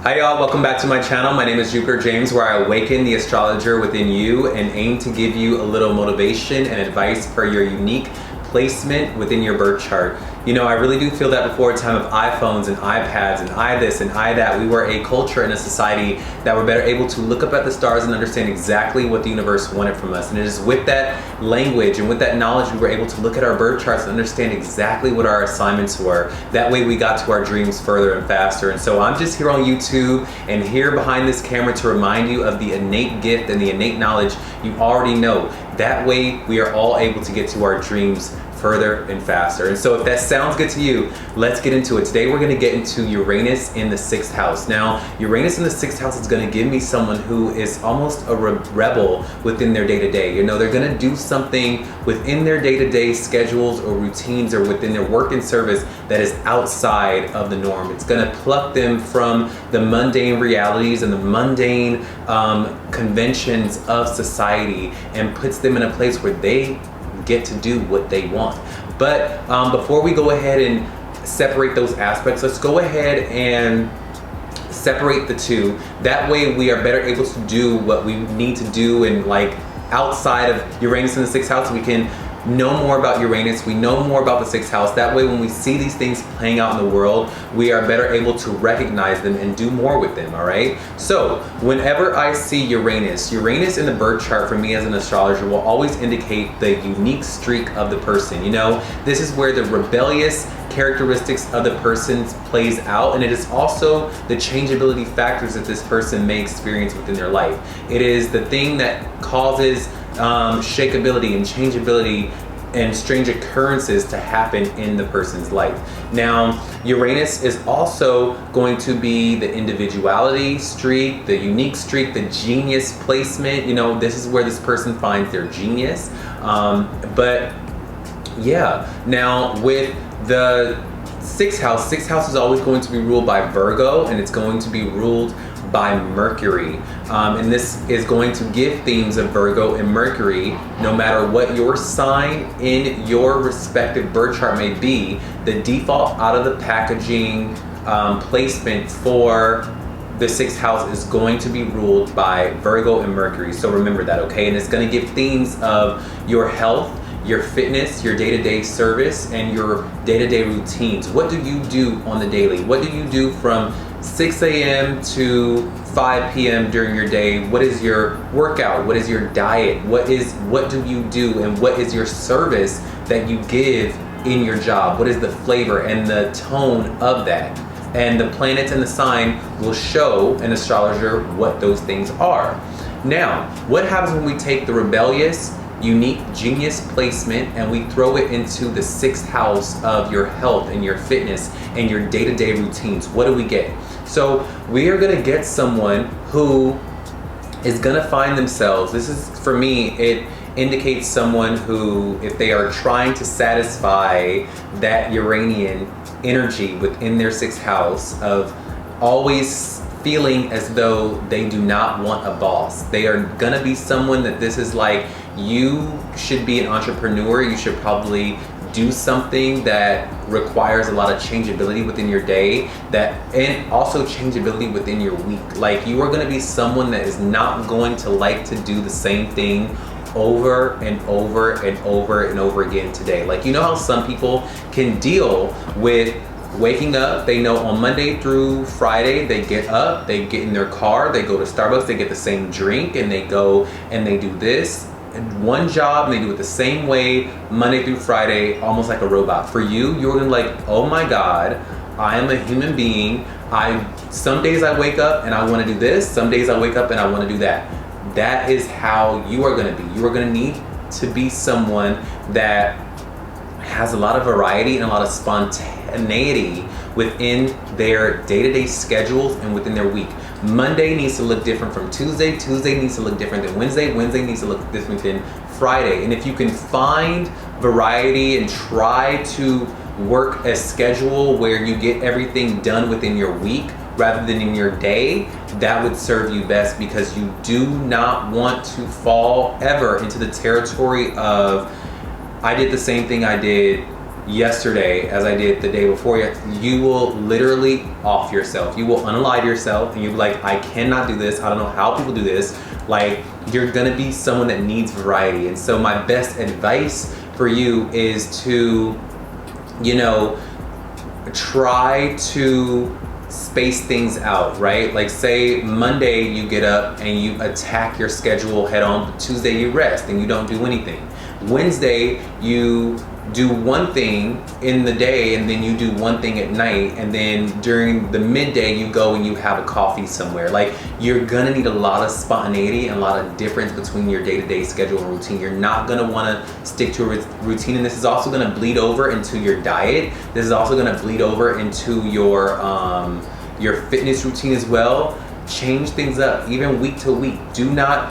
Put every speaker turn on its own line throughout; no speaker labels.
Hi y'all, welcome back to my channel. My name is JupiterJames, where I awaken the astrologer within you and aim to give you a little motivation and advice per your unique placement within your birth chart. You know, I really do feel that before a time of iPhones and iPads and I this and I that, we were a culture and a society that were better able to look up at the stars and understand exactly what the universe wanted from us. And it is with that language and with that knowledge, we were able to look at our birth charts and understand exactly what our assignments were. That way we got to our dreams further and faster. And so I'm just here on YouTube and here behind this camera to remind you of the innate gift and the innate knowledge you already know. That way we are all able to get to our dreams further and faster. And so if that sounds good to you, let's get into it. Today we're going to get into Uranus in the 6th house. Now, Uranus in the 6th house is going to give me someone who is almost a rebel within their day-to-day. You know, they're going to do something within their day-to-day schedules or routines or within their work and service that is outside of the norm. It's going to pluck them from the mundane realities and the mundane conventions of society and puts them in a place where they get to do what they want. But before we go ahead and separate those aspects, let's go ahead and separate the two. That way we are better able to do what we need to do, and like outside of Uranus in the 6th house, we can know more about Uranus, we know more about the 6th house. That way when we see these things playing out in the world, we are better able to recognize them and do more with them, all right? So whenever I see Uranus in the birth chart for me as an astrologer will always indicate the unique streak of the person. You know, this is where the rebellious characteristics of the person plays out, and it is also the changeability factors that this person may experience within their life. It is the thing that causes shakeability and changeability and strange occurrences to happen in the person's life. Now, Uranus is also going to be the individuality streak, the unique streak, the genius placement. You know, this is where this person finds their genius. But yeah, now with the 6th house is always going to be ruled by Virgo, and it's going to be ruled by Mercury. And this is going to give themes of Virgo and Mercury. No matter what your sign in your respective birth chart may be, the default out of the packaging placement for the 6th house is going to be ruled by Virgo and Mercury. So remember that, okay? And it's going to give themes of your health, your fitness, your day-to-day service, and your day-to-day routines. What do you do on the daily? What do you do from 6 a.m. to 5 p.m. during your day? What is your workout? What is your diet? What do you do, and what is your service that you give in your job? What is the flavor and the tone of that? And the planets and the sign will show an astrologer what those things are. Now, what happens when we take the rebellious, unique genius placement and we throw it into the 6th house of your health and your fitness and your day-to-day routines? What do we get? So we are going to get someone who is going to find themselves, this is, for me, it indicates someone who, if they are trying to satisfy that Uranian energy within their 6th house of always feeling as though they do not want a boss. They are gonna be someone that this is like, you should be an entrepreneur, you should probably do something that requires a lot of changeability within your day, and also changeability within your week. Like, you are gonna be someone that is not going to like to do the same thing over and over and over and over again today. Like, you know how some people can deal with waking up, they know on Monday through Friday, they get up, they get in their car, they go to Starbucks, they get the same drink, and they go and they do this and one job, and they do it the same way Monday through Friday, almost like a robot. For you, you're gonna be like, oh my God, I am a human being. Some days I wake up and I wanna do this, some days I wake up and I wanna do that. That is how you are gonna be. You are gonna need to be someone that has a lot of variety and a lot of spontaneity within their day-to-day schedules and within their week. Monday needs to look different from Tuesday. Tuesday needs to look different than Wednesday. Wednesday needs to look different than Friday. And if you can find variety and try to work a schedule where you get everything done within your week rather than in your day, that would serve you best, because you do not want to fall ever into the territory of, I did the same thing I did yesterday as I did the day before, you will literally off yourself. You will unalive yourself and you'll be like, I cannot do this. I don't know how people do this. Like, you're gonna be someone that needs variety. And so my best advice for you is to, you know, try to space things out, right? Like, say Monday you get up and you attack your schedule head on. Tuesday you rest and you don't do anything. Wednesday you do one thing in the day and then you do one thing at night, and then during the midday you go and you have a coffee somewhere. Like, you're gonna need a lot of spontaneity and a lot of difference between your day-to-day schedule and routine. You're not gonna wanna stick to a routine, and this is also gonna bleed over into your diet. This is also gonna bleed over into your fitness routine as well. Change things up, even week to week. Do not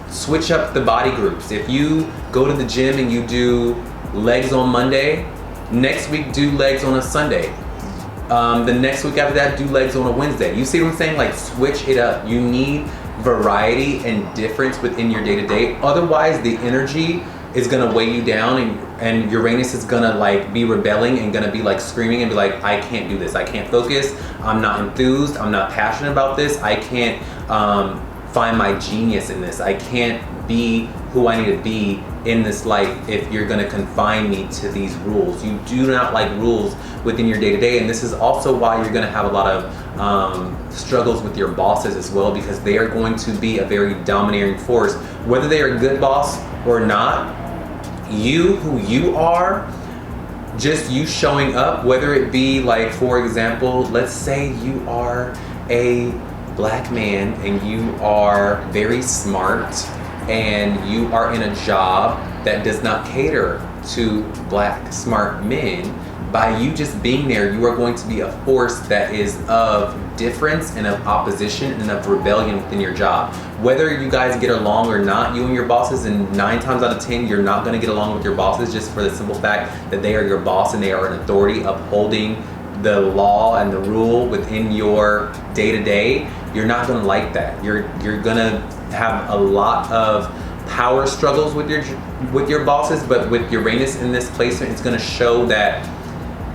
switch up the body groups. If you go to the gym and you do legs on Monday, next week do legs on a Sunday. The next week after that, do legs on a Wednesday. You see what I'm saying? Like, switch it up. You need variety and difference within your day-to-day. Otherwise, the energy is gonna weigh you down, and Uranus is gonna like be rebelling and gonna be like screaming and be like, I can't do this. I can't focus. I'm not enthused. I'm not passionate about this. I can't find my genius in this. I can't be who I need to be in this life if you're gonna confine me to these rules. You do not like rules within your day-to-day, and this is also why you're gonna have a lot of struggles with your bosses as well, because they are going to be a very domineering force. Whether they are a good boss or not, you, who you are, just you showing up, whether it be like, for example, let's say you are a Black man and you are very smart and you are in a job that does not cater to Black smart men. By you just being there, you are going to be a force that is of difference and of opposition and of rebellion within your job. Whether you guys get along or not, you and your bosses, and 9 times out of 10 you're not going to get along with your bosses, just for the simple fact that they are your boss and they are an authority upholding the law and the rule within your day-to-day. You're not going to like that. You're going to have a lot of power struggles with your bosses, but with Uranus in this placement, it's going to show that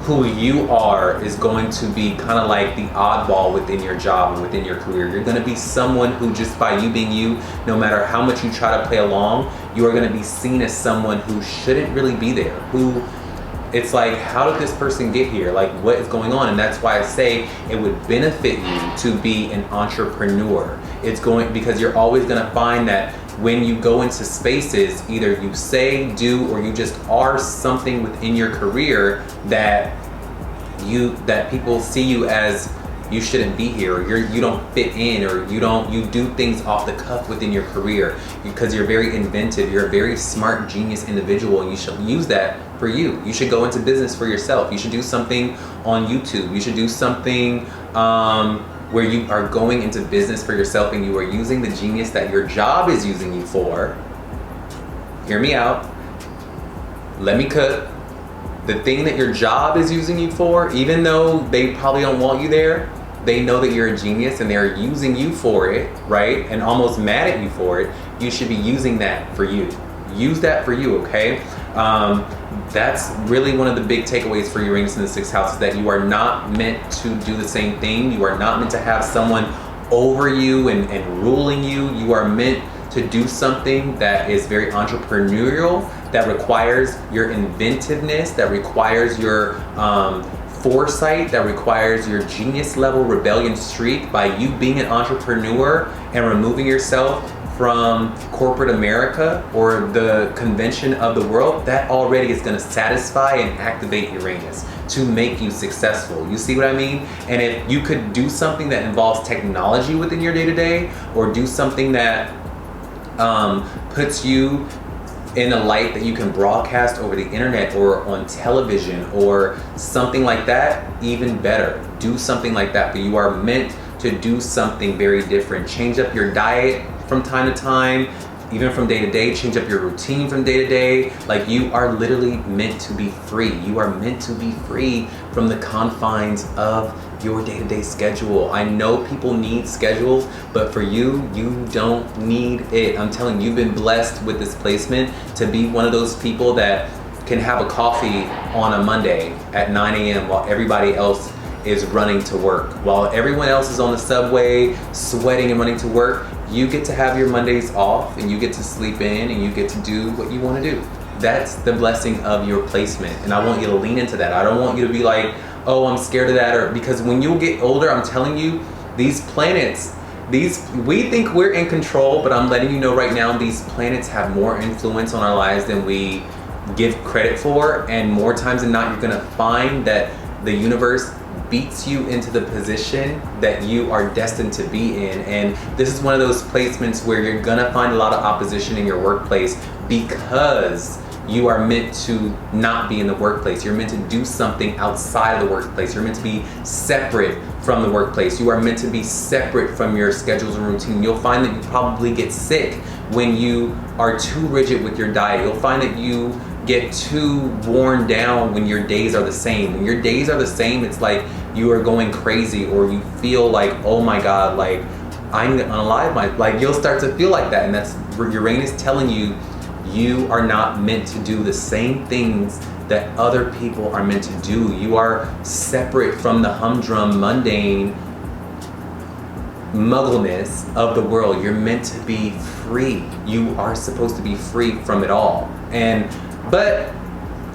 who you are is going to be kind of like the oddball within your job and within your career. You're going to be someone who, just by you being you, no matter how much you try to play along, you are going to be seen as someone who shouldn't really be there, who it's like, how did this person get here? Like, what is going on? And that's why I say it would benefit you to be an entrepreneur. It's going, because you're always going to find that when you go into spaces, either you say, do, or you just are something within your career that people see you as you shouldn't be here, or you don't fit in, or you do things off the cuff within your career because you're very inventive. You're a very smart, genius individual, and you should use that for you. You should go into business for yourself. You should do something on YouTube. You should do something where you are going into business for yourself and you are using the genius that your job is using you for. Hear me out. Let me cook. The thing that your job is using you for, even though they probably don't want you there, they know that you're a genius and they're using you for it, right? And almost mad at you for it. You should be using that for you. Use that for you, okay? That's really one of the big takeaways for Uranus in the 6th house, is that you are not meant to do the same thing. You are not meant to have someone over you and ruling you. You are meant to do something that is very entrepreneurial, that requires your inventiveness, that requires your foresight, that requires your genius level rebellion streak. By you being an entrepreneur and removing yourself from corporate America or the convention of the world, that already is going to satisfy and activate Uranus to make you successful. You see what I mean? And if you could do something that involves technology within your day-to-day, or do something that puts you in a light that you can broadcast over the internet or on television or something like that, even better. Do something like that, but you are meant to do something very different. Change up your diet from time to time, even from day to day. Change up your routine from day to day. Like, you are literally meant to be free. You are meant to be free from the confines of your day-to-day schedule. I know people need schedules, but for you, you don't need it. I'm telling you, you've been blessed with this placement to be one of those people that can have a coffee on a Monday at 9 a.m. while everybody else is running to work. While everyone else is on the subway, sweating and running to work, you get to have your Mondays off and you get to sleep in and you get to do what you want to do. That's the blessing of your placement. And I want you to lean into that. I don't want you to be like, oh, I'm scared of that, or because when you get older, I'm telling you, these planets, we think we're in control, but I'm letting you know right now, these planets have more influence on our lives than we give credit for, and more times than not, you're gonna find that the universe beats you into the position that you are destined to be in. And this is one of those placements where you're gonna find a lot of opposition in your workplace because you are meant to not be in the workplace. You're meant to do something outside of the workplace. You're meant to be separate from the workplace. You are meant to be separate from your schedules and routine. You'll find that you probably get sick when you are too rigid with your diet. You'll find that you get too worn down when your days are the same. When your days are the same, it's like you are going crazy, or you feel like, oh my God, like I'm unalive. Like you'll start to feel like that, and that's Uranus telling you, you are not meant to do the same things that other people are meant to do. You are separate from the humdrum, mundane muggleness of the world. You're meant to be free. You are supposed to be free from it all. But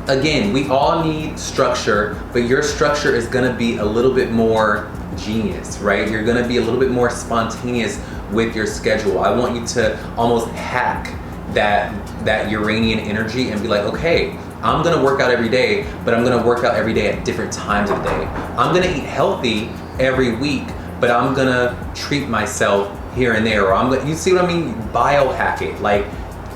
again, we all need structure, but your structure is gonna be a little bit more genius, right? You're gonna be a little bit more spontaneous with your schedule. I want you to almost hack that Uranian energy and be like, okay, I'm gonna work out every day, but I'm gonna work out every day at different times of the day. I'm gonna eat healthy every week, but I'm gonna treat myself here and there, or you see what I mean? Biohack it, like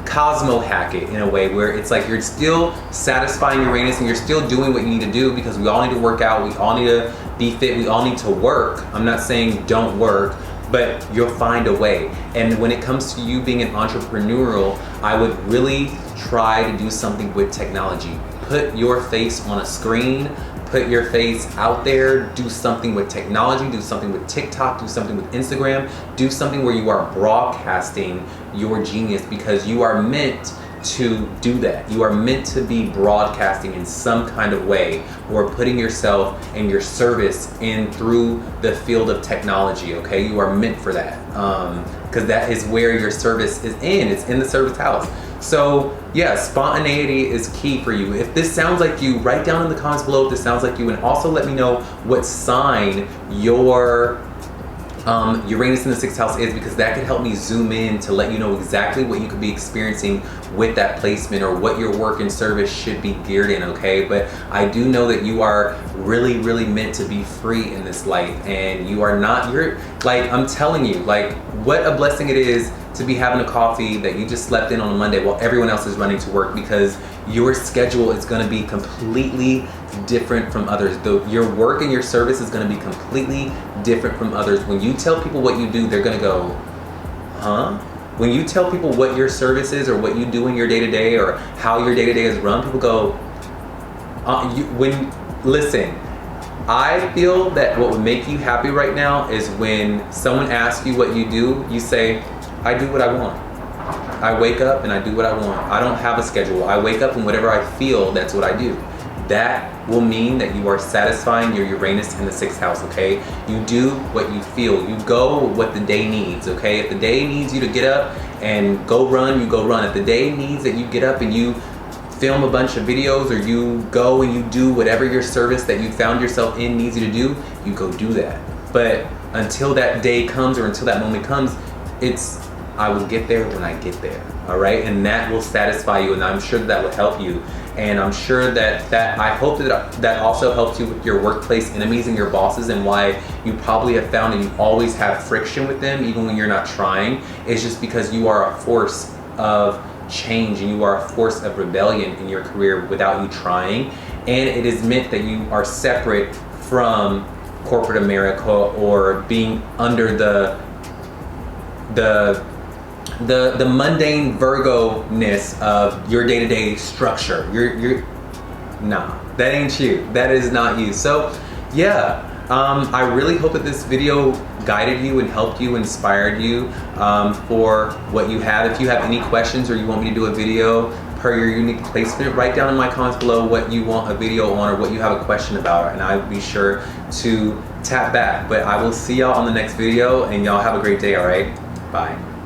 cosmo hack it in a way where it's like you're still satisfying Uranus and you're still doing what you need to do, because we all need to work out, we all need to be fit, we all need to work. I'm not saying don't work, but you'll find a way. And when it comes to you being an entrepreneurial, I would really try to do something with technology. Put your face on a screen, put your face out there, do something with technology, do something with TikTok, do something with Instagram, do something where you are broadcasting your genius, because you are meant to do that. You are meant to be broadcasting in some kind of way, or putting yourself and your service in through the field of technology, okay? You are meant for that, because that is where your service is in. It's in the service house. So yeah, spontaneity is key for you. If this sounds like you, write down in the comments below if this sounds like you, and also let me know what sign your Uranus in the 6th house is, because that could help me zoom in to let you know exactly what you could be experiencing with that placement, or what your work and service should be geared in, okay? But I do know that you are really, really meant to be free in this life, and you are not, you're like, I'm telling you, like, what a blessing it is to be having a coffee that you just slept in on a Monday while everyone else is running to work, because your schedule is gonna be completely different from others. Your work and your service is gonna be completely different from others. When you tell people what you do, they're gonna go, huh? When you tell people what your service is, or what you do in your day-to-day, or how your day-to-day is run, people go, listen, I feel that what would make you happy right now is when someone asks you what you do, you say, I do what I want. I wake up and I do what I want. I don't have a schedule. I wake up and whatever I feel, that's what I do. That will mean that you are satisfying your Uranus in the 6th house, okay? You do what you feel. You go with what the day needs, okay? If the day needs you to get up and go run, you go run. If the day needs that you get up and you film a bunch of videos, or you go and you do whatever your service that you found yourself in needs you to do, you go do that. But until that day comes, or until that moment comes, it's, I will get there when I get there, all right? And that will satisfy you, and I'm sure that will help you. And I'm sure that I hope that also helps you with your workplace enemies and your bosses, and why you probably have found that you always have friction with them even when you're not trying. It's just because you are a force of change, and you are a force of rebellion in your career without you trying. And it is meant that you are separate from corporate America, or being under the mundane Virgo-ness of your day-to-day structure. Nah, that ain't you. That is not you. So yeah, I really hope that this video guided you and helped you, inspired you for what you have. If you have any questions, or you want me to do a video per your unique placement. Write down in my comments below what you want a video on or what you have a question about, and I'll be sure to tap back. But I will see y'all on the next video, and y'all have a great day, all right? Bye.